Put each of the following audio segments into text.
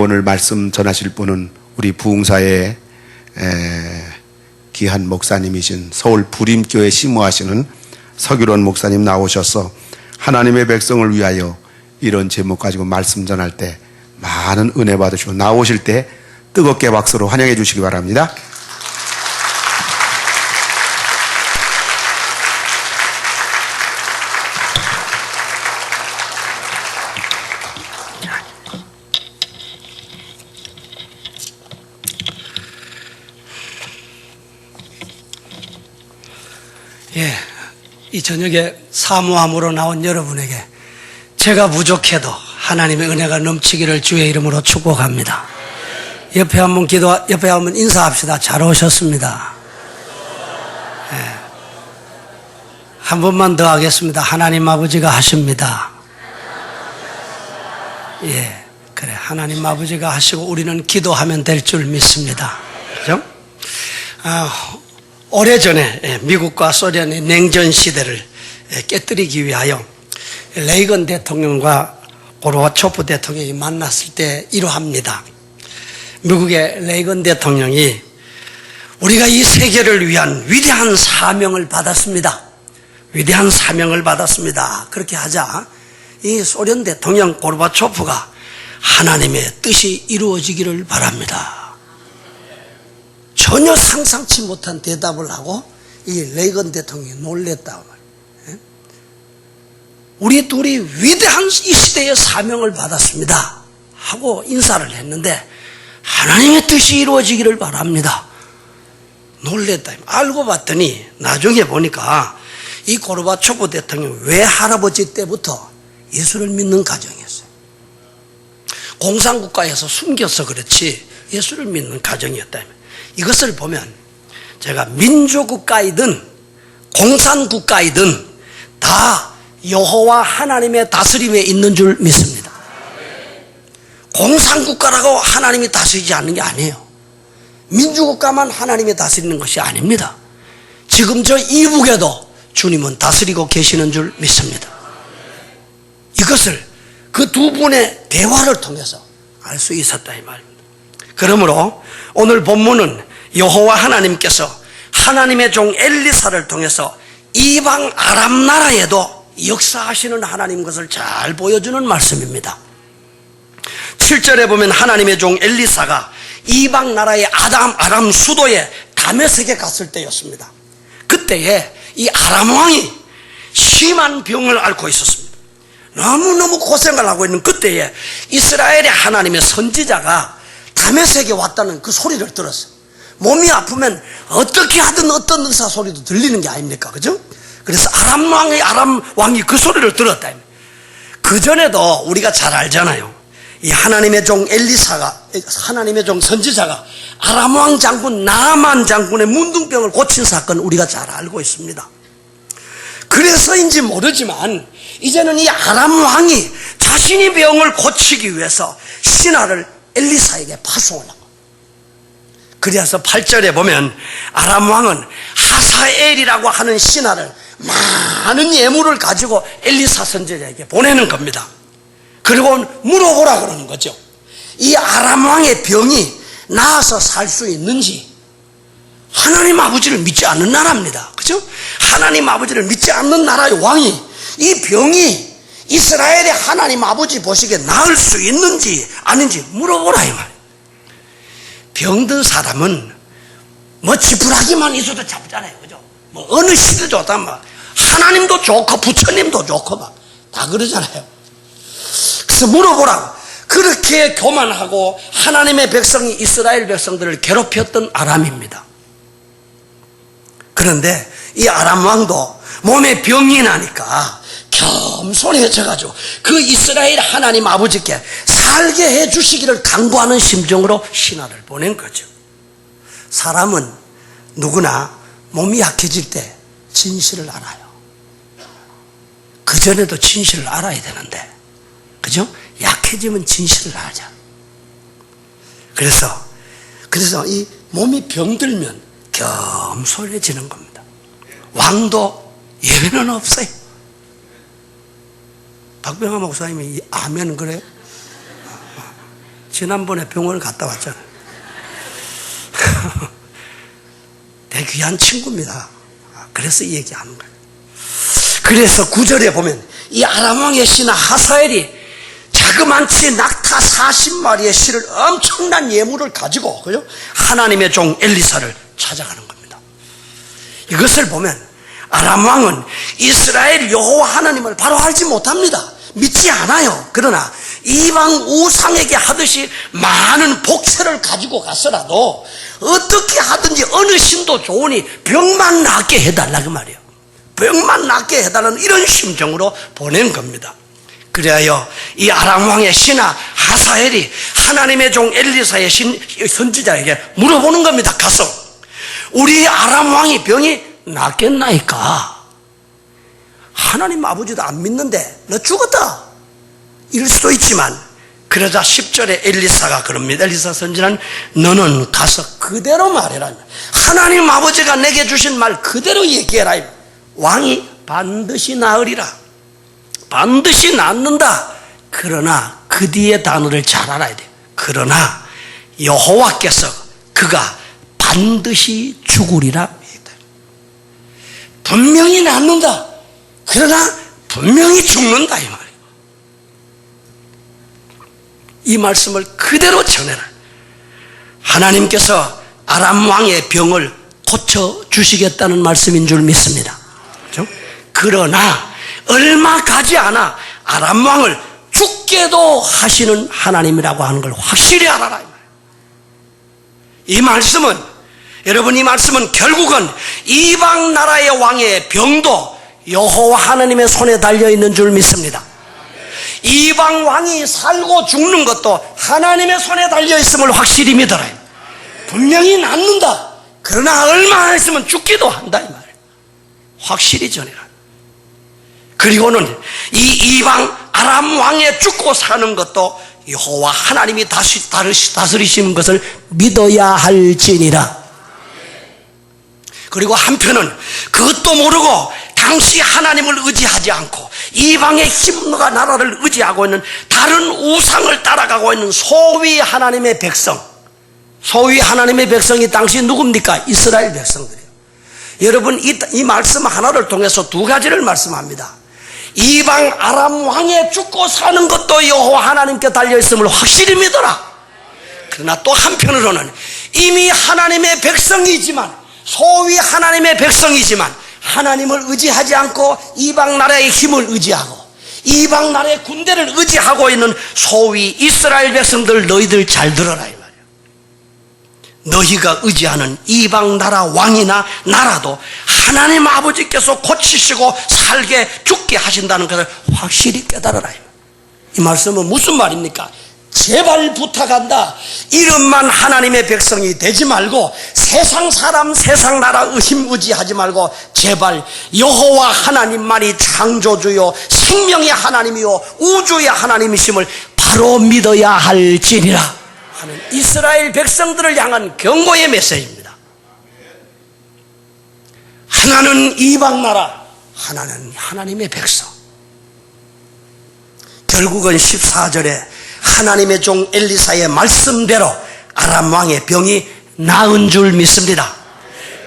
오늘 말씀 전하실 분은 우리 부흥사의 귀한 목사님이신 서울 부림교회 심무하시는 서규론 목사님 나오셔서 하나님의 백성을 위하여 이런 제목 가지고 말씀 전할 때 많은 은혜 받으시고 나오실 때 뜨겁게 박수로 환영해 주시기 바랍니다. 이 저녁에 사모함으로 나온 여러분에게 제가 부족해도 하나님의 은혜가 넘치기를 주의 이름으로 축복합니다. 옆에 한번 인사합시다. 잘 오셨습니다. 한 번만 더 하겠습니다. 하나님 아버지가 하십니다. 그래. 하나님 아버지가 하시고 우리는 기도하면 될 줄 믿습니다. 그죠? 오래전에 미국과 소련의 냉전 시대를 깨뜨리기 위하여 레이건 대통령과 고르바초프 대통령이 만났을 때 이러합니다. 미국의 레이건 대통령이 우리가 이 세계를 위한 위대한 사명을 받았습니다. 위대한 사명을 받았습니다. 그렇게 하자 이 소련 대통령 고르바초프가 하나님의 뜻이 이루어지기를 바랍니다. 전혀 상상치 못한 대답을 하고 이 레이건 대통령이 놀랬다. 우리 둘이 위대한 이 시대의 사명을 받았습니다 하고 인사를 했는데 하나님의 뜻이 이루어지기를 바랍니다. 놀랬다. 알고 봤더니 나중에 보니까 이 고르바초프 대통령이 외할아버지 때부터 예수를 믿는 가정이었어요. 공산국가에서 숨겨서 그렇지 예수를 믿는 가정이었다. 이것을 보면 제가 민주국가이든 공산국가이든 다 여호와 하나님의 다스림에 있는 줄 믿습니다. 공산국가라고 하나님이 다스리지 않는 게 아니에요. 민주국가만 하나님이 다스리는 것이 아닙니다. 지금 저 이북에도 주님은 다스리고 계시는 줄 믿습니다. 이것을 그 두 분의 대화를 통해서 알 수 있었다 이 말입니다. 그러므로 오늘 본문은 여호와 하나님께서 하나님의 종 엘리사를 통해서 이방 아람 나라에도 역사하시는 하나님 것을 잘 보여주는 말씀입니다. 7절에 보면 하나님의 종 엘리사가 이방 나라의 아람 수도에 다메섹에 갔을 때였습니다. 그때에 이 아람 왕이 심한 병을 앓고 있었습니다. 너무너무 고생을 하고 있는 그때에 이스라엘의 하나님의 선지자가 다메섹에 왔다는 그 소리를 들었어요. 몸이 아프면 어떻게 하든 어떤 의사 소리도 들리는 게 아닙니까? 그죠? 그래서 아람 왕이 그 소리를 들었다. 그 전에도 우리가 잘 알잖아요. 이 하나님의 종 엘리사가, 하나님의 종 선지자가 아람 왕 장군 나아만 장군의 문둥병을 고친 사건 우리가 잘 알고 있습니다. 그래서인지 모르지만 이제는 이 아람 왕이 자신이 병을 고치기 위해서 신하를 엘리사에게 파송을 하고, 그래서 8절에 보면 아람 왕은 하사엘이라고 하는 신하를 많은 예물을 가지고 엘리사 선지자에게 보내는 겁니다. 그리고 물어보라 그러는 거죠. 이 아람 왕의 병이 나아서 살 수 있는지. 하나님 아버지를 믿지 않는 나라입니다. 그죠? 하나님 아버지를 믿지 않는 나라의 왕이 이 병이 이스라엘의 하나님 아버지 보시기에 나을 수 있는지 아닌지 물어보라 이 말이에요. 병든 사람은 뭐 지푸라기만 있어도 잡잖아요. 그죠? 뭐 어느 시도 좋다 막 하나님도 좋고 부처님도 좋고 막 다 그러잖아요. 그래서 물어보라고. 그렇게 교만하고 하나님의 백성이 이스라엘 백성들을 괴롭혔던 아람입니다. 그런데 이 아람 왕도 몸에 병이 나니까 겸손해져가지고 그 이스라엘 하나님 아버지께 살게 해주시기를 간구하는 심정으로 신하를 보낸 거죠. 사람은 누구나 몸이 약해질 때 진실을 알아요. 그전에도 진실을 알아야 되는데, 그죠? 약해지면 진실을 알자. 그래서 이 몸이 병들면 겸손해지는 겁니다. 왕도 예외는 없어요. 박병하 목사님이 아멘 그래요? 지난번에 병원을 갔다 왔잖아요. 되게 귀한 친구입니다. 그래서 이 얘기하는 거예요. 그래서 9절에 보면 이 아람 왕의 신하 하사엘이 자그만치 낙타 40마리의 실을 엄청난 예물을 가지고, 그죠? 하나님의 종 엘리사를 찾아가는 겁니다. 이것을 보면 아람 왕은 이스라엘 여호와 하나님을 바로 알지 못합니다. 믿지 않아요. 그러나 이방 우상에게 하듯이 많은 복세를 가지고 가서라도 어떻게 하든지 어느 신도 좋으니 병만 낫게 해달라 그 말이에요. 병만 낫게 해달라는 이런 심정으로 보낸 겁니다. 그래야 이 아람 왕의 신하 하사엘이 하나님의 종 엘리사의 선지자에게 물어보는 겁니다. 가서 우리 아람 왕이 병이 낫겠나이까? 하나님 아버지도 안 믿는데 너 죽었다 이럴 수도 있지만, 그러자 10절에 엘리사가 그럽니다. 엘리사 선지자는 너는 가서 그대로 말해라. 하나님 아버지가 내게 주신 말 그대로 얘기해라. 왕이 반드시 나으리라. 반드시 낫는다. 그러나 그 뒤에 단어를 잘 알아야 돼. 그러나 여호와께서 그가 반드시 죽으리라. 분명히 낫는다. 그러나 분명히 죽는다 이 말이에요. 이 말씀을 그대로 전해라. 하나님께서 아람 왕의 병을 고쳐주시겠다는 말씀인 줄 믿습니다. 그렇죠? 그러나 얼마 가지 않아 아람 왕을 죽게도 하시는 하나님이라고 하는 걸 확실히 알아라. 이 말씀은, 여러분, 이 말씀은 결국은 이방 나라의 왕의 병도 여호와 하나님의 손에 달려있는 줄 믿습니다. 이방 왕이 살고 죽는 것도 하나님의 손에 달려있음을 확실히 믿어라. 분명히 낫는다. 그러나 얼마 안 있으면 죽기도 한다 이 말이에요. 확실히 전해라. 그리고는 이 이방 아람 왕의 죽고 사는 것도 여호와 하나님이 다스리시는 것을 믿어야 할지니라. 그리고 한편은 그것도 모르고 당시 하나님을 의지하지 않고 이방의 힘과 나라를 의지하고 있는 다른 우상을 따라가고 있는 소위 하나님의 백성, 소위 하나님의 백성이 당시 누굽니까? 이스라엘 백성들이에요. 여러분, 이 말씀 하나를 통해서 두 가지를 말씀합니다. 이방 아람 왕의 죽고 사는 것도 여호와 하나님께 달려있음을 확실히 믿어라. 그러나 또 한편으로는 이미 하나님의 백성이지만, 소위 하나님의 백성이지만 하나님을 의지하지 않고 이방 나라의 힘을 의지하고 이방 나라의 군대를 의지하고 있는 소위 이스라엘 백성들, 너희들 잘 들어라 이 말이야. 너희가 의지하는 이방 나라 왕이나 나라도 하나님 아버지께서 고치시고 살게 죽게 하신다는 것을 확실히 깨달아라. 이 말씀은 무슨 말입니까? 제발 부탁한다. 이름만 하나님의 백성이 되지 말고 세상 사람, 세상 나라 힘 의지하지 말고 제발 여호와 하나님만이 창조주요 생명의 하나님이요 우주의 하나님이심을 바로 믿어야 할지니라 하는 이스라엘 백성들을 향한 경고의 메시지입니다. 하나는 이방 나라, 하나는 하나님의 백성. 결국은 14절에 하나님의 종 엘리사의 말씀대로 아람 왕의 병이 나은 줄 믿습니다.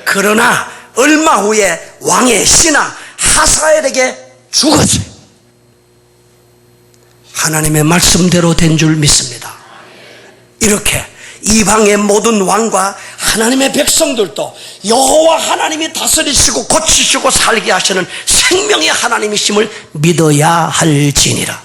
그러나 얼마 후에 왕의 신하 하사엘에게 죽었어요. 하나님의 말씀대로 된 줄 믿습니다. 이렇게 이방의 모든 왕과 하나님의 백성들도 여호와 하나님이 다스리시고 고치시고 살게 하시는 생명의 하나님이심을 믿어야 할지니라.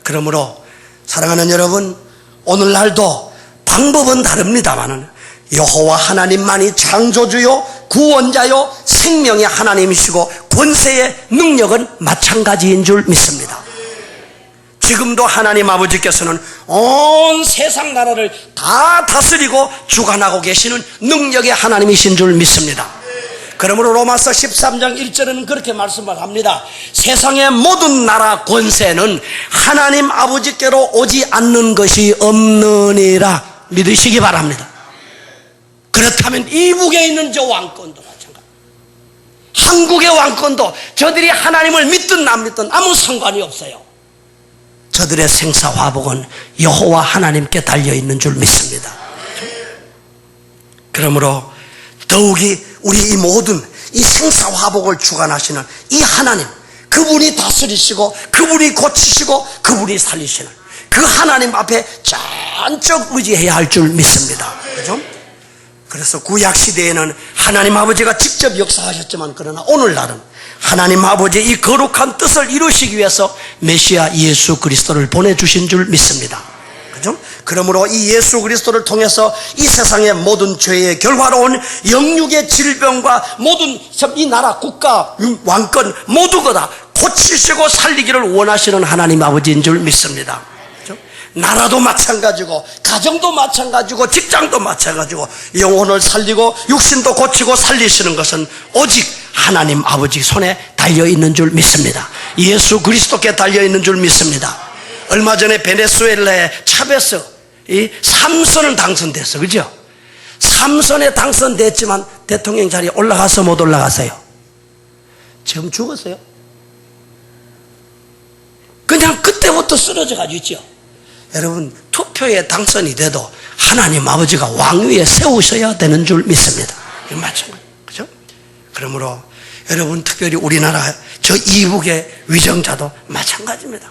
그러므로 사랑하는 여러분, 오늘날도 방법은 다릅니다마는 여호와 하나님만이 창조주요 구원자요 생명의 하나님이시고 권세의 능력은 마찬가지인 줄 믿습니다. 지금도 하나님 아버지께서는 온 세상 나라를 다 다스리고 주관하고 계시는 능력의 하나님이신 줄 믿습니다. 그러므로 로마서 13장 1절에는 그렇게 말씀을 합니다. 세상의 모든 나라 권세는 하나님 아버지께로 오지 않는 것이 없느니라 믿으시기 바랍니다. 그렇다면 이북에 있는 저 왕권도 마찬가지, 한국의 왕권도 저들이 하나님을 믿든 안 믿든 아무 상관이 없어요. 저들의 생사화복은 여호와 하나님께 달려있는 줄 믿습니다. 그러므로 더욱이 우리 이 모든 이 생사화복을 주관하시는 이 하나님, 그분이 다스리시고 그분이 고치시고 그분이 살리시는 그 하나님 앞에 잔뜩 의지해야 할 줄 믿습니다. 그죠? 그래서 구약시대에는 하나님 아버지가 직접 역사하셨지만 그러나 오늘날은 하나님 아버지의 이 거룩한 뜻을 이루시기 위해서 메시아 예수 그리스도를 보내주신 줄 믿습니다. 그죠? 그러므로 이 예수 그리스도를 통해서 이 세상의 모든 죄의 결과로운 영육의 질병과 모든 이 나라 국가 왕권 모두가 다 고치시고 살리기를 원하시는 하나님 아버지인 줄 믿습니다. 그죠? 나라도 마찬가지고 가정도 마찬가지고 직장도 마찬가지고 영혼을 살리고 육신도 고치고 살리시는 것은 오직 하나님 아버지 손에 달려있는 줄 믿습니다. 예수 그리스도께 달려있는 줄 믿습니다. 얼마 전에 베네수엘라의 차베스 이 3선은 당선됐어. 그죠? 3선에 당선됐지만 대통령 자리에 올라가서 못 올라가서요. 지금 죽었어요. 그냥 그때부터 쓰러져 가지고 있죠. 여러분, 투표에 당선이 돼도 하나님 아버지가 왕위에 세우셔야 되는 줄 믿습니다. 이거 마찬가지. 그죠? 그러므로 여러분, 특별히 우리나라 저 이북의 위정자도 마찬가지입니다.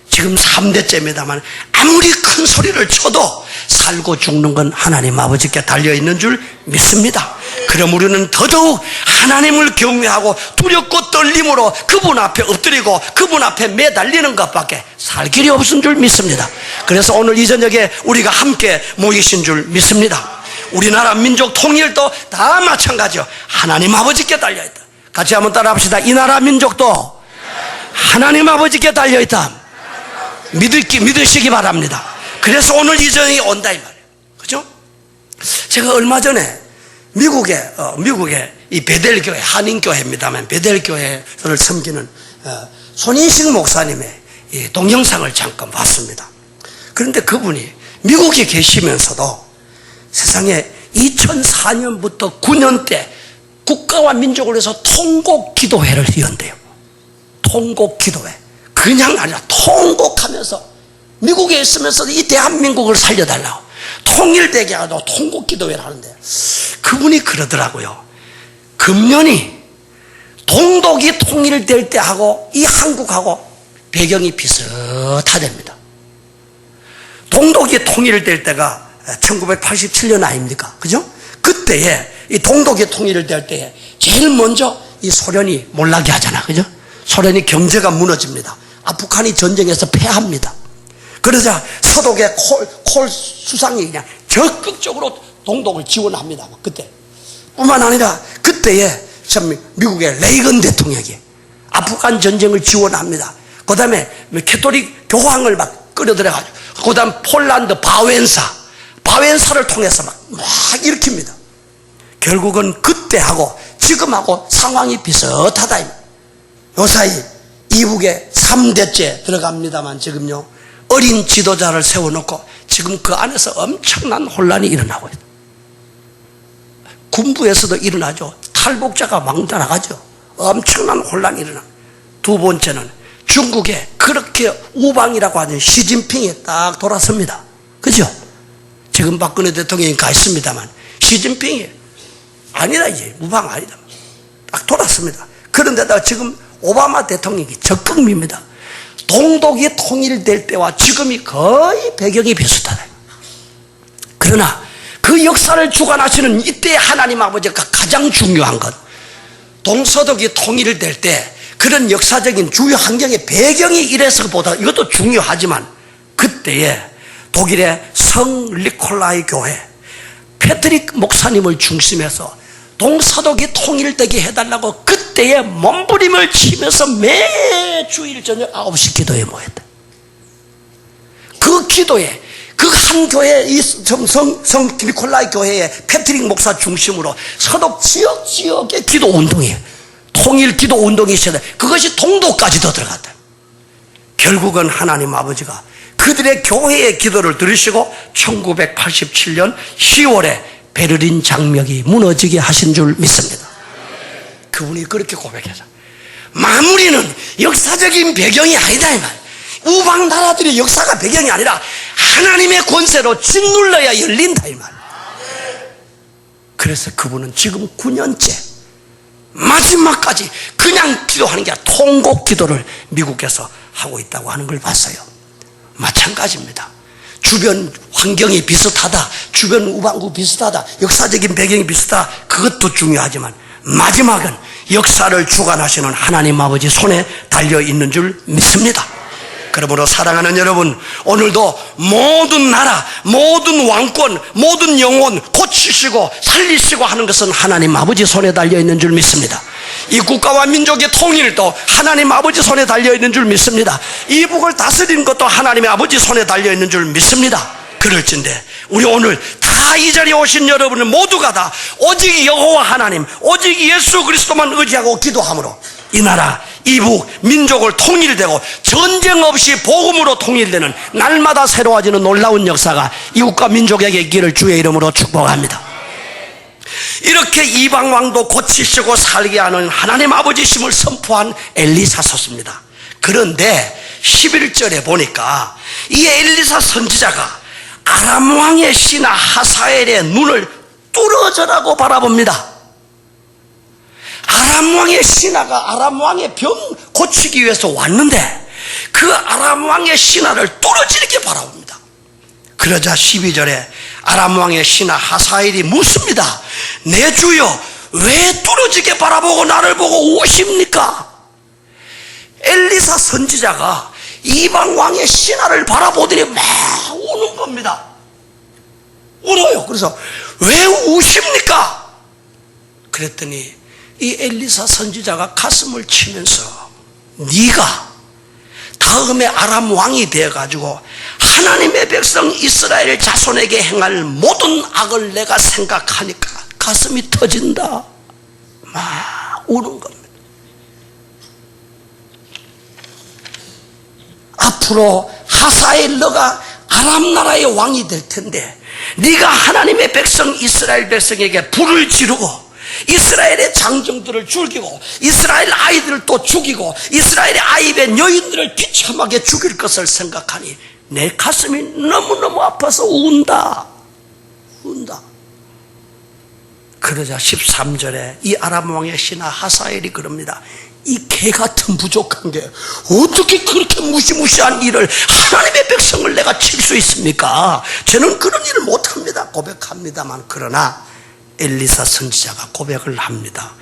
지금 3대째입니다만 아무리 큰 소리를 쳐도 살고 죽는 건 하나님 아버지께 달려있는 줄 믿습니다. 그럼 우리는 더더욱 하나님을 경외하고 두렵고 떨림으로 그분 앞에 엎드리고 그분 앞에 매달리는 것밖에 살 길이 없은 줄 믿습니다. 그래서 오늘 이 저녁에 우리가 함께 모이신 줄 믿습니다. 우리나라 민족 통일도 다 마찬가지요. 하나님 아버지께 달려있다. 같이 한번 따라합시다. 이 나라 민족도 하나님 아버지께 달려있다. 믿으시기 바랍니다. 그래서 오늘 이 저녁이 온다 이 말이에요. 그죠? 제가 얼마 전에 미국의 이 베델교회, 한인교회입니다만 베델교회를 섬기는 손인식 목사님의 이 동영상을 잠깐 봤습니다. 그런데 그분이 미국에 계시면서도 세상에 2004년부터 9년 때 국가와 민족을 위해서 통곡 기도회를 연대요. 통곡 기도회. 그냥 아니라 통곡하면서 미국에 있으면서도 이 대한민국을 살려달라고 통일되게 하고 통곡 기도회를 하는데 그분이 그러더라고요. 금년이 동독이 통일될 때하고 이 한국하고 배경이 비슷하답니다. 동독이 통일될 때가 1987년 아닙니까? 그죠? 그때에 이 동독이 통일될 때에 제일 먼저 이 소련이 몰락이 하잖아. 그죠? 소련이 경제가 무너집니다. 아프간이 전쟁에서 패합니다. 그러자 서독의 콜 수상이 그냥 적극적으로 동독을 지원합니다. 그때 뿐만 아니라 그때에 참 미국의 레이건 대통령이 아프간 전쟁을 지원합니다. 그 다음에 캐톨릭 교황을 막 끌어들여가지고 그 다음 폴란드 바웬사를 통해서 막 일으킵니다. 결국은 그때하고 지금하고 상황이 비슷하다. 요 사이 이북에 3대째 들어갑니다만 지금요 어린 지도자를 세워놓고 지금 그 안에서 엄청난 혼란이 일어나고 있다. 군부에서도 일어나죠. 탈북자가 막 나가죠. 엄청난 혼란이 일어나. 두 번째는 중국에 그렇게 우방이라고 하는 시진핑이 딱 돌아섭니다. 그죠? 지금 박근혜 대통령이 가 있습니다만 시진핑이 아니다 이제 우방 아니다. 딱 돌아섭니다. 그런데다가 지금 오바마 대통령이 적극입니다. 동독이 통일될 때와 지금이 거의 배경이 비슷하다. 그러나 그 역사를 주관하시는 이때 하나님 아버지가 가장 중요한 것, 동서독이 통일될 때 그런 역사적인 주요 환경의 배경이 이래서보다 이것도 중요하지만 그때에 독일의 성 니콜라이 교회 패트릭 목사님을 중심해서 동서독이 통일되게 해달라고 그때에 몸부림을 치면서 매주일 저녁 9시 기도에 모였다. 그 기도에 그 한 교회 이 성 니콜라이 교회의 패트릭 목사 중심으로 서독 지역의 기도 운동이에요. 통일 기도 운동이 있어야 돼. 그것이 동독까지도 들어갔다. 결국은 하나님 아버지가 그들의 교회의 기도를 들으시고 1987년 10월에 베를린 장벽이 무너지게 하신 줄 믿습니다. 그분이 그렇게 고백해서 마무리는 역사적인 배경이 아니다 이 말. 우방 나라들의 역사가 배경이 아니라 하나님의 권세로 짓눌러야 열린다 이 말. 그래서 그분은 지금 9년째 마지막까지 그냥 기도하는 게 아니라 통곡 기도를 미국에서 하고 있다고 하는 걸 봤어요. 마찬가지입니다. 주변 환경이 비슷하다, 주변 우방국 비슷하다, 역사적인 배경이 비슷하다, 그것도 중요하지만 마지막은 역사를 주관하시는 하나님 아버지 손에 달려있는 줄 믿습니다. 그러므로 사랑하는 여러분, 오늘도 모든 나라, 모든 왕권, 모든 영혼 고치시고 살리시고 하는 것은 하나님 아버지 손에 달려있는 줄 믿습니다. 이 국가와 민족의 통일도 하나님 아버지 손에 달려있는 줄 믿습니다. 이북을 다스리는 것도 하나님의 아버지 손에 달려있는 줄 믿습니다. 그럴진데 우리 오늘 다 이 자리에 오신 여러분은 모두가 다 오직 여호와 하나님, 오직 예수 그리스도만 의지하고 기도함으로 이 나라, 이북, 민족을 통일되고 전쟁 없이 복음으로 통일되는 날마다 새로워지는 놀라운 역사가 이국과 민족에게 있기를 주의 이름으로 축복합니다. 이렇게 이방 왕도 고치시고 살게 하는 하나님 아버지심을 선포한 엘리사 서십니다. 그런데 11절에 보니까 이 엘리사 선지자가 아람 왕의 신하 하사엘의 눈을 뚫어져라고 바라봅니다. 아람 왕의 신하가 아람 왕의 병 고치기 위해서 왔는데 그 아람 왕의 신하를 뚫어지게 바라봅니다. 그러자 12절에 아람 왕의 신하 하사엘이 묻습니다. 내 주여, 왜 뚫어지게 바라보고 나를 보고 우십니까? 엘리사 선지자가 이방 왕의 신하를 바라보더니 막 우는 겁니다. 울어요. 그래서 왜 우십니까? 그랬더니 이 엘리사 선지자가 가슴을 치면서 네가 다음에 아람 왕이 되어가지고 하나님의 백성 이스라엘 자손에게 행할 모든 악을 내가 생각하니까 가슴이 터진다. 막 우는 겁니다. 앞으로 하사엘 너가 아람 나라의 왕이 될 텐데 네가 하나님의 백성 이스라엘 백성에게 불을 지르고 이스라엘의 장정들을 죽이고 이스라엘 아이들을 또 죽이고 이스라엘의 아이의 여인들을 비참하게 죽일 것을 생각하니 내 가슴이 너무너무 아파서 운다. 그러자 13절에 이 아람 왕의 신하 하사엘이 그럽니다. 이 개같은 부족한 게 어떻게 그렇게 무시무시한 일을 하나님의 백성을 내가 칠 수 있습니까? 저는 그런 일을 못합니다. 고백합니다만 그러나 엘리사 선지자가 고백을 합니다.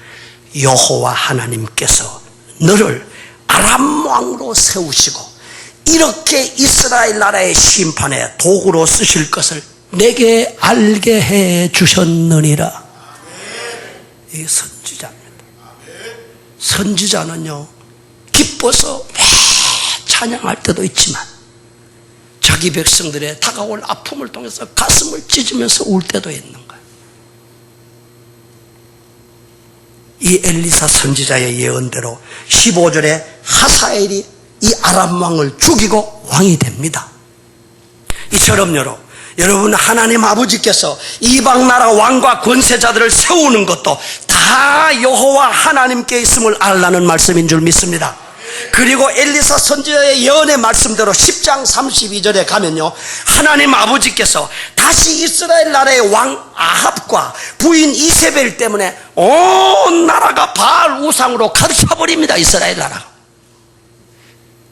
여호와 하나님께서 너를 아람 왕으로 세우시고 이렇게 이스라엘 나라의 심판에 도구로 쓰실 것을 내게 알게 해 주셨느니라. 이 선지자입니다. 선지자는요 기뻐서 찬양할 때도 있지만 자기 백성들의 다가올 아픔을 통해서 가슴을 찢으면서 울 때도 있는 거예요. 이 엘리사 선지자의 예언대로 15절에 하사엘이 이 아람 왕을 죽이고 왕이 됩니다. 이처럼 여러분 하나님 아버지께서 이방 나라 왕과 권세자들을 세우는 것도 다 여호와 하나님께 있음을 알라는 말씀인 줄 믿습니다. 그리고 엘리사 선지자의 예언의 말씀대로 10장 32절에 가면요 하나님 아버지께서 다시 이스라엘 나라의 왕 아합과 부인 이세벨 때문에 온 나라가 바알 우상으로 가득 차버립니다. 이스라엘 나라가.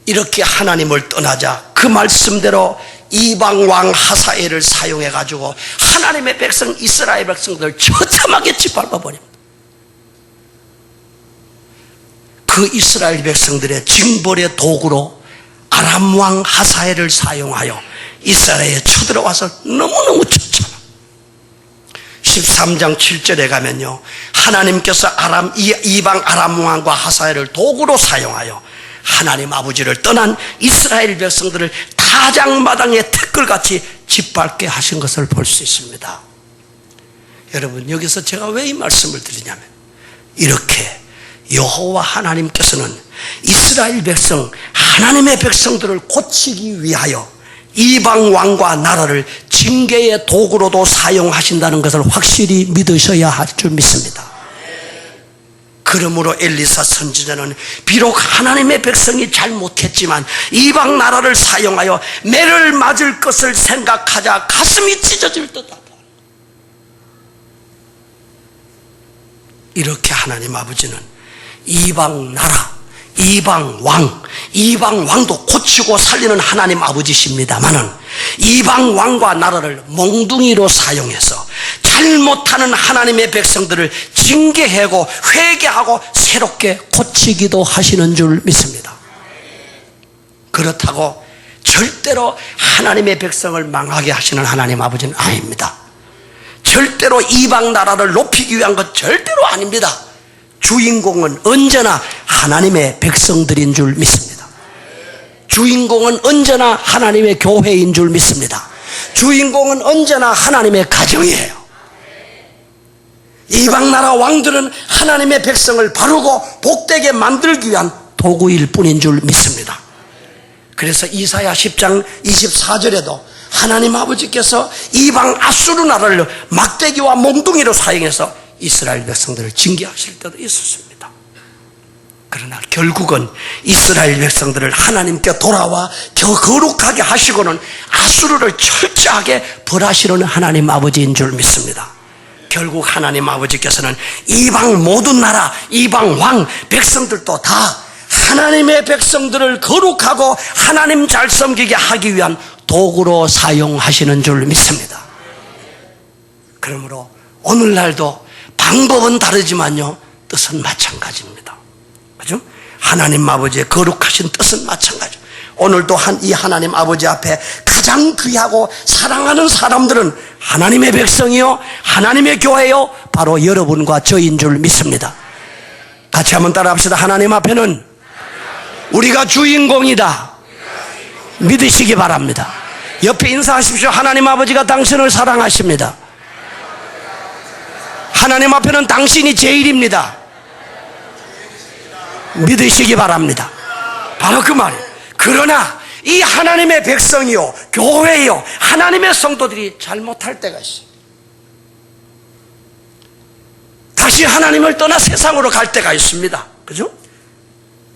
이렇게 하나님을 떠나자 그 말씀대로 이방 왕 하사엘을 사용해 가지고 하나님의 백성 이스라엘 백성들을 처참하게 짓밟아 버립니다. 그 이스라엘 백성들의 징벌의 도구로 아람 왕 하사엘을 사용하여 이스라엘에 쳐들어와서 너무너무 처참합니다. 13장 7절에 가면요 하나님께서 이방 아람 왕과 하사엘을 도구로 사용하여 하나님 아버지를 떠난 이스라엘 백성들을 타작마당의 태끌같이 짓밟게 하신 것을 볼 수 있습니다. 여러분 여기서 제가 왜 이 말씀을 드리냐면 이렇게 여호와 하나님께서는 이스라엘 백성 하나님의 백성들을 고치기 위하여 이방 왕과 나라를 징계의 도구로도 사용하신다는 것을 확실히 믿으셔야 할 줄 믿습니다. 그 그러므로 엘리사 선지자는 비록 하나님의 백성이 잘못했지만 이방 나라를 사용하여 매를 맞을 것을 생각하자 가슴이 찢어질 듯하다. 이렇게 하나님 아버지는 이방 나라, 이방 왕도 고치고 살리는 하나님 아버지십니다마는 이방 왕과 나라를 몽둥이로 사용해서 잘못하는 하나님의 백성들을 징계하고 회개하고 새롭게 고치기도 하시는 줄 믿습니다. 그렇다고 절대로 하나님의 백성을 망하게 하시는 하나님 아버지는 아닙니다. 절대로 이방 나라를 높이기 위한 것 절대로 아닙니다. 주인공은 언제나 하나님의 백성들인 줄 믿습니다. 주인공은 언제나 하나님의 교회인 줄 믿습니다. 주인공은 언제나 하나님의 가정이에요. 이방 나라 왕들은 하나님의 백성을 바르고 복되게 만들기 위한 도구일 뿐인 줄 믿습니다. 그래서 이사야 10장 24절에도 하나님 아버지께서 이방 아수르 나라를 막대기와 몽둥이로 사용해서 이스라엘 백성들을 징계하실 때도 있었습니다. 그러나 결국은 이스라엘 백성들을 하나님께 돌아와 거룩하게 하시고는 아수르를 철저하게 벌하시는 하나님 아버지인 줄 믿습니다. 결국 하나님 아버지께서는 이방 모든 나라, 이방 왕, 백성들도 다 하나님의 백성들을 거룩하고 하나님 잘 섬기게 하기 위한 도구로 사용하시는 줄 믿습니다. 그러므로 오늘날도 방법은 다르지만요, 뜻은 마찬가지입니다. 그죠? 하나님 아버지의 거룩하신 뜻은 마찬가지. 오늘도 이 하나님 아버지 앞에 가장 귀하고 사랑하는 사람들은 하나님의 백성이요, 하나님의 교회요, 바로 여러분과 저인 줄 믿습니다. 같이 한번 따라합시다. 하나님 앞에는 우리가 주인공이다. 믿으시기 바랍니다. 옆에 인사하십시오. 하나님 아버지가 당신을 사랑하십니다. 하나님 앞에는 당신이 제일입니다. 믿으시기 바랍니다. 바로 그 말이에요. 그러나 이 하나님의 백성이요, 교회요, 하나님의 성도들이 잘못할 때가 있어요. 다시 하나님을 떠나 세상으로 갈 때가 있습니다. 그죠?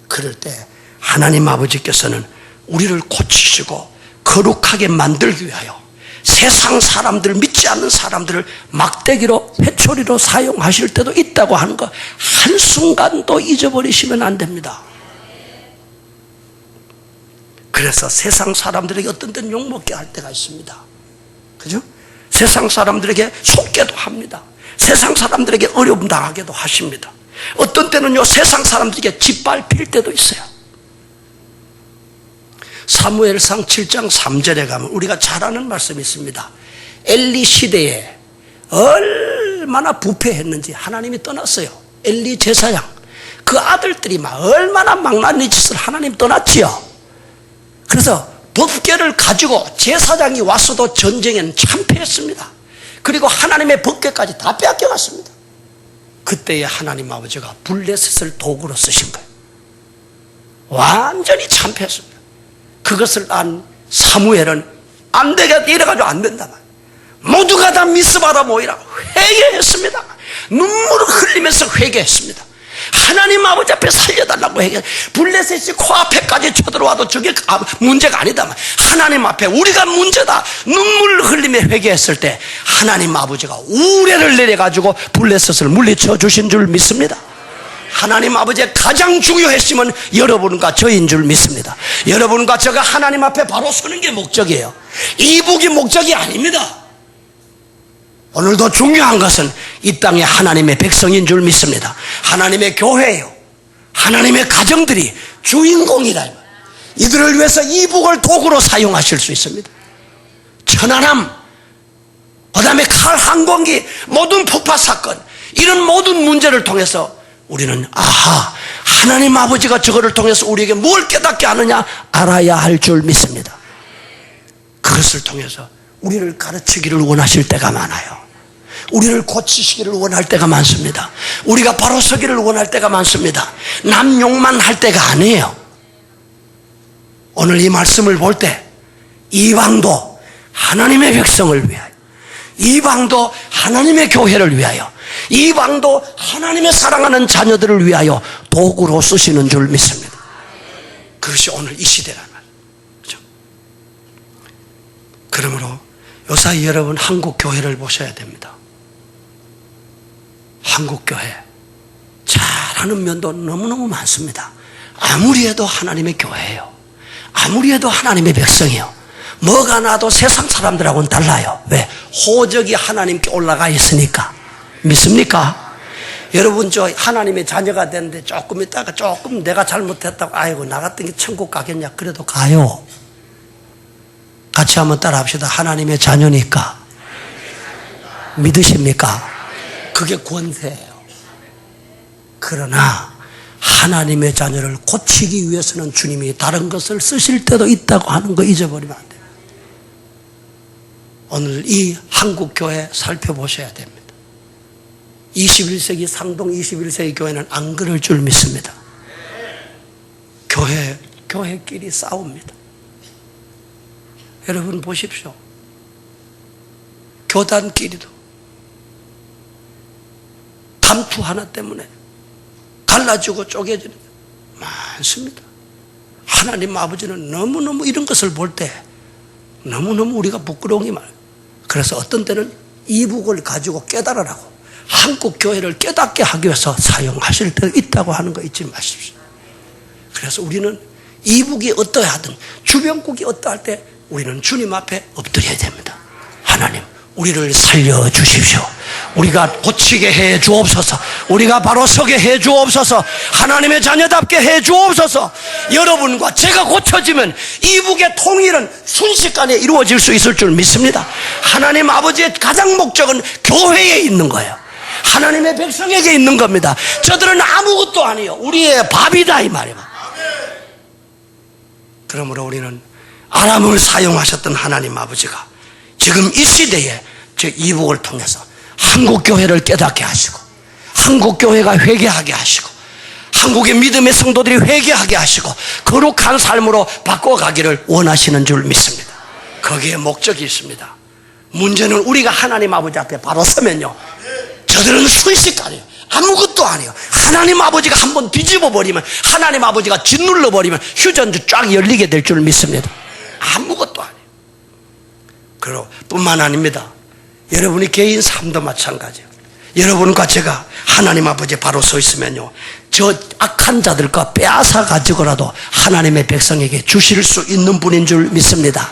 그럴 때 하나님 아버지께서는 우리를 고치시고 거룩하게 만들기 위하여 세상 사람들, 믿지 않는 사람들을 막대기로, 회초리로 사용하실 때도 있다고 하는 거 한순간도 잊어버리시면 안 됩니다. 그래서 세상 사람들에게 어떤 때는 욕먹게 할 때가 있습니다. 그죠? 세상 사람들에게 속게도 합니다. 세상 사람들에게 어려움 당하게도 하십니다. 어떤 때는요, 세상 사람들에게 짓밟힐 때도 있어요. 사무엘상 7장 3절에 가면 우리가 잘 아는 말씀이 있습니다. 엘리 시대에 얼마나 부패했는지 하나님이 떠났어요. 엘리 제사장, 그 아들들이 얼마나 망나니 짓을 하나님 떠났지요. 그래서 법궤를 가지고 제사장이 왔어도 전쟁에는 참패했습니다. 그리고 하나님의 법궤까지 다 빼앗겨갔습니다. 그때에 하나님 아버지가 블레셋을 도구로 쓰신 거예요. 완전히 참패했습니다. 그것을 안 사무엘은 안 되겠다, 이래가지고 안 된다. 모두가 다 미스바라 모이라 회개했습니다. 눈물을 흘리면서 회개했습니다. 하나님 아버지 앞에 살려달라고 회개. 블레셋이 코앞에까지 쳐들어와도 저게 문제가 아니다. 하나님 앞에 우리가 문제다. 눈물을 흘리며 회개했을 때 하나님 아버지가 우레를 내려가지고 블레셋을 물리쳐 주신 줄 믿습니다. 하나님 아버지의 가장 중요했으면 여러분과 저인 줄 믿습니다. 여러분과 저가 하나님 앞에 바로 서는 게 목적이에요. 이북이 목적이 아닙니다. 오늘도 중요한 것은 이 땅의 하나님의 백성인 줄 믿습니다. 하나님의 교회요, 하나님의 가정들이 주인공이다. 이들을 위해서 이북을 도구로 사용하실 수 있습니다. 천안함, 그 다음에 칼 항공기, 모든 폭파 사건, 이런 모든 문제를 통해서 우리는 하나님 아버지가 저거를 통해서 우리에게 뭘 깨닫게 하느냐 알아야 할 줄 믿습니다. 그것을 통해서 우리를 가르치기를 원하실 때가 많아요. 우리를 고치시기를 원할 때가 많습니다. 우리가 바로 서기를 원할 때가 많습니다. 남 욕만 할 때가 아니에요. 오늘 이 말씀을 볼 때 이방도 하나님의 백성을 위하여, 이방도 하나님의 교회를 위하여, 이방도 하나님의 사랑하는 자녀들을 위하여 도구로 쓰시는 줄 믿습니다. 그것이 오늘 이 시대란 말이에요. 그렇죠? 그러므로 요사이 여러분 한국 교회를 보셔야 됩니다. 한국 교회 잘하는 면도 너무너무 많습니다. 아무리 해도 하나님의 교회예요. 아무리 해도 하나님의 백성이요. 뭐가 나도 세상 사람들하고는 달라요. 왜? 호적이 하나님께 올라가 있으니까. 믿습니까? 여러분 저 하나님의 자녀가 됐는데 조금 있다가 조금 내가 잘못했다고 아이고 나 같은 게 천국 가겠냐. 그래도 가요. 같이 한번 따라 합시다. 하나님의 자녀니까. 믿으십니까? 그게 권세예요. 그러나 하나님의 자녀를 고치기 위해서는 주님이 다른 것을 쓰실 때도 있다고 하는 거 잊어버리면 안 돼요. 오늘 이 한국교회 살펴보셔야 됩니다. 21세기 상동 21세기 교회는 안 그럴 줄 믿습니다. 교회끼리 싸웁니다. 여러분 보십시오. 교단끼리도 담투 하나 때문에 갈라지고 쪼개지는 게 많습니다. 하나님 아버지는 너무너무 이런 것을 볼 때 너무너무 우리가 부끄러운 게 많아요. 그래서 어떤 때는 이북을 가지고 깨달으라고 한국 교회를 깨닫게 하기 위해서 사용하실 때도 있다고 하는 거 잊지 마십시오. 그래서 우리는 이북이 어떠하든 주변국이 어떠할 때 우리는 주님 앞에 엎드려야 됩니다. 하나님 우리를 살려주십시오. 우리가 고치게 해 주옵소서. 우리가 바로 서게 해 주옵소서. 하나님의 자녀답게 해 주옵소서. 여러분과 제가 고쳐지면 이북의 통일은 순식간에 이루어질 수 있을 줄 믿습니다. 하나님 아버지의 가장 목적은 교회에 있는 거예요. 하나님의 백성에게 있는 겁니다. 저들은 아무것도 아니에요. 우리의 밥이다 이 말이에요. 그러므로 우리는 아람을 사용하셨던 하나님 아버지가 지금 이 시대에 저 이북을 통해서 한국교회를 깨닫게 하시고 한국교회가 회개하게 하시고 한국의 믿음의 성도들이 회개하게 하시고 거룩한 삶으로 바꿔가기를 원하시는 줄 믿습니다. 거기에 목적이 있습니다. 문제는 우리가 하나님 아버지 앞에 바로 서면요 저들은 순식간이에요. 아무것도 아니에요. 하나님 아버지가 한번 뒤집어 버리면 하나님 아버지가 짓눌러 버리면 휴전도 쫙 열리게 될 줄 믿습니다. 아무것도 아니에요. 그리고 뿐만 아닙니다. 여러분이 개인 삶도 마찬가지예요. 여러분과 제가 하나님 아버지 바로 서 있으면요 저 악한 자들과 빼앗아 가지고라도 하나님의 백성에게 주실 수 있는 분인 줄 믿습니다.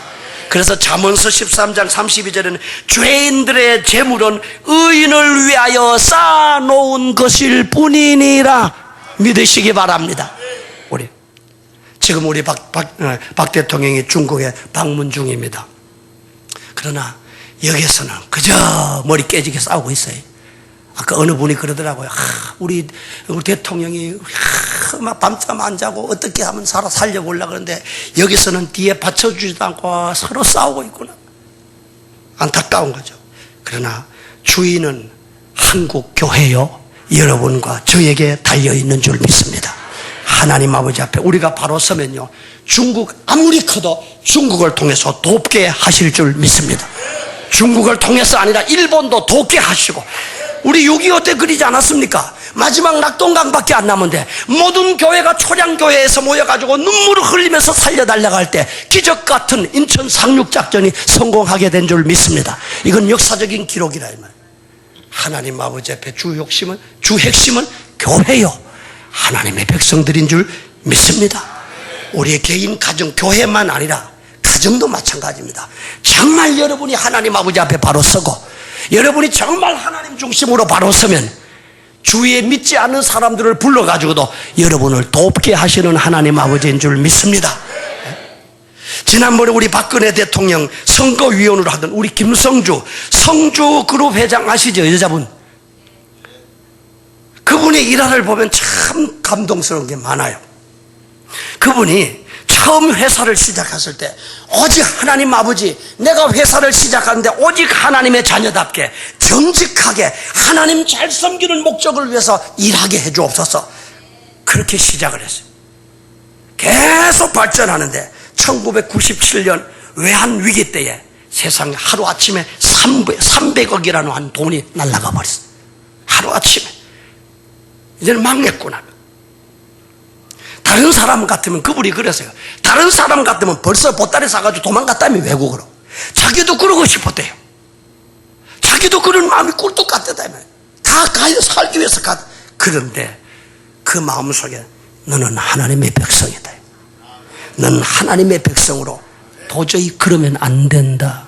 그래서 잠언서 13장 32절에는 죄인들의 재물은 의인을 위하여 쌓아놓은 것일 뿐이니라 믿으시기 바랍니다. 지금 우리 박 대통령이 중국에 방문 중입니다. 그러나 여기에서는 그저 머리 깨지게 싸우고 있어요. 아까 어느 분이 그러더라고요. 우리 대통령이 막 밤잠 안 자고 어떻게 하면 살려보려고 그러는데 여기서는 뒤에 받쳐주지도 않고 서로 싸우고 있구나. 안타까운 거죠. 그러나 주인은 한국 교회요 여러분과 저에게 달려있는 줄 믿습니다. 하나님 아버지 앞에 우리가 바로 서면요 중국 아무리 커도 중국을 통해서 돕게 하실 줄 믿습니다. 중국을 통해서 아니라 일본도 돕게 하시고 우리 6.25 때 그리지 않았습니까? 마지막 낙동강밖에 안 남은데 모든 교회가 초량교회에서 모여가지고 눈물을 흘리면서 살려달라고 할 때 기적같은 인천 상륙작전이 성공하게 된 줄 믿습니다. 이건 역사적인 기록이라 이 말이에요. 하나님 아버지 앞에 주 핵심은 교회요 하나님의 백성들인 줄 믿습니다. 우리의 개인 가정 교회만 아니라 가정도 마찬가지입니다. 정말 여러분이 하나님 아버지 앞에 바로 서고 여러분이 정말 하나님 중심으로 바로 서면 주위에 믿지 않는 사람들을 불러가지고도 여러분을 돕게 하시는 하나님 아버지인 줄 믿습니다. 지난번에 우리 박근혜 대통령 선거위원으로 하던 우리 김성주 성주그룹 회장 아시죠? 여자분. 그분의 일화를 보면 참 감동스러운 게 많아요. 그분이 처음 회사를 시작했을 때 오직 하나님 아버지 내가 회사를 시작하는데 오직 하나님의 자녀답게 정직하게 하나님 잘 섬기는 목적을 위해서 일하게 해주옵소서 그렇게 시작을 했어요. 계속 발전하는데 1997년 외환위기 때에 세상에 하루아침에 300억이라는 한 돈이 날아가 버렸어요. 하루아침에 이제는 망했구나. 다른 사람 같으면 그분이 그랬어요. 다른 사람 같으면 벌써 보따리 싸가지고 도망갔다며 외국으로. 자기도 그러고 싶었대요. 자기도 그런 마음이 꿀뚝 같았다며. 다 가요. 살기 위해서 가. 그런데 그 마음속에 너는 하나님의 백성이다. 너는 하나님의 백성으로 도저히 그러면 안 된다.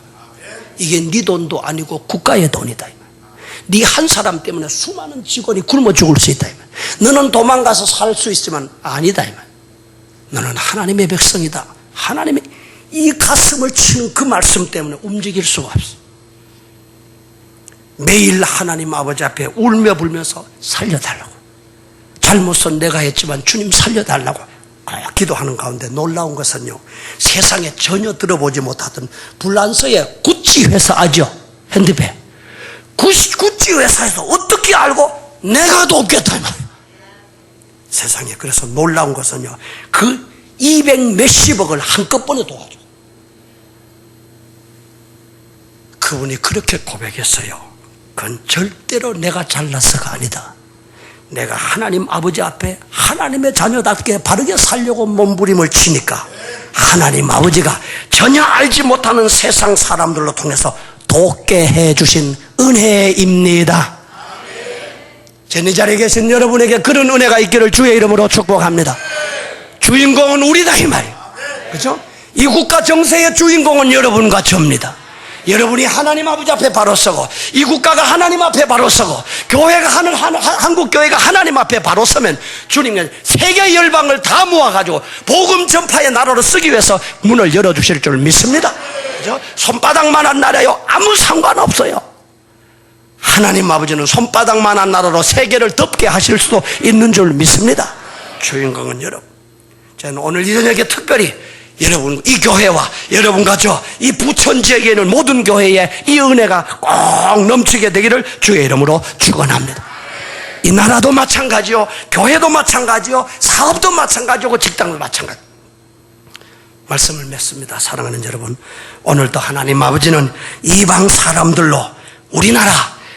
이게 네 돈도 아니고 국가의 돈이다. 네 한 사람 때문에 수많은 직원이 굶어 죽을 수 있다. 너는 도망가서 살 수 있지만 아니다. 너는 하나님의 백성이다. 하나님의 이 가슴을 치는 그 말씀 때문에 움직일 수가 없어. 매일 하나님 아버지 앞에 울며 불면서 살려달라고. 잘못은 내가 했지만 주님 살려달라고 기도하는 가운데 놀라운 것은요, 세상에 전혀 들어보지 못하던 불란서의 구찌 회사 아죠? 핸드백. 구찌 회사에서 어떻게 알고 내가 돕겠다 이 말이에요. 세상에. 그래서 놀라운 것은요, 그 200 몇십억을 한꺼번에 도와줘. 그분이 그렇게 고백했어요. 그건 절대로 내가 잘나서가 아니다. 내가 하나님 아버지 앞에 하나님의 자녀답게 바르게 살려고 몸부림을 치니까 하나님 아버지가 전혀 알지 못하는 세상 사람들로 통해서 돕게 해주신 은혜입니다. 제 자리에 계신 여러분에게 그런 은혜가 있기를 주의 이름으로 축복합니다. 주인공은 우리다 이 말이에요. 그렇죠? 이 국가 정세의 주인공은 여러분과 저입니다. 여러분이 하나님 아버지 앞에 바로 서고, 이 국가가 하나님 앞에 바로 서고, 교회가 한국 교회가 하나님 앞에 바로 서면 주님은 세계 열방을 다 모아가지고 복음 전파의 나라로 쓰기 위해서 문을 열어주실 줄 믿습니다. 그죠? 손바닥만한 나라요, 아무 상관없어요. 하나님 아버지는 손바닥만한 나라로 세계를 덮게 하실 수도 있는 줄 믿습니다. 주인공은 여러분. 저는 오늘 이 저녁에 특별히 여러분, 이 교회와 여러분과 저, 이 부천 지역에 있는 모든 교회에 이 은혜가 꼭 넘치게 되기를 주의 이름으로 축원합니다. 이 나라도 마찬가지요, 교회도 마찬가지요, 사업도 마찬가지고 직장도 마찬가지. 말씀을 맺습니다. 사랑하는 여러분, 오늘도 하나님 아버지는 이방 사람들로 우리나라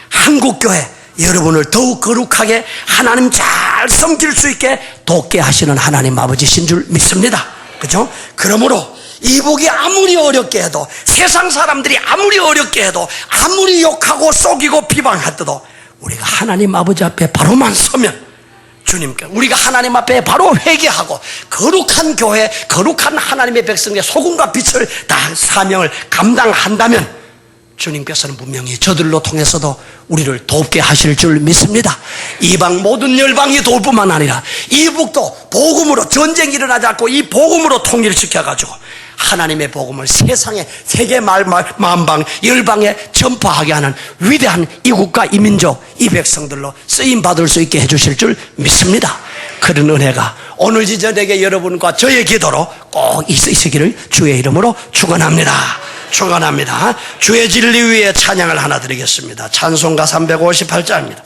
한국교회 여러분을 더욱 거룩하게 하나님 잘 섬길 수 있게 돕게 하시는 하나님 아버지신 줄 믿습니다. 그죠? 그러므로 이북이 아무리 어렵게 해도, 세상 사람들이 아무리 어렵게 해도, 아무리 욕하고 속이고 비방하더라도 우리가 하나님 아버지 앞에 바로만 서면 주님께 우리가 하나님 앞에 바로 회개하고 거룩한 교회, 거룩한 하나님의 백성의 소금과 빛을 다 사명을 감당한다면 주님께서는 분명히 저들로 통해서도 우리를 돕게 하실 줄 믿습니다. 이방 모든 열방이 도울 뿐만 아니라 이북도 복음으로, 전쟁이 일어나지 않고 이 복음으로 통일시켜가지고 하나님의 복음을 세상에 세계 만방 열방에 전파하게 하는 위대한 이 국가, 이 민족, 이 백성들로 쓰임받을 수 있게 해주실 줄 믿습니다. 그런 은혜가 오늘 이 저녁에 여러분과 저의 기도로 꼭 있으시기를 주의 이름으로 축원합니다. 축원합니다. 주의 진리 위에 찬양을 하나 드리겠습니다. 찬송가 358자입니다.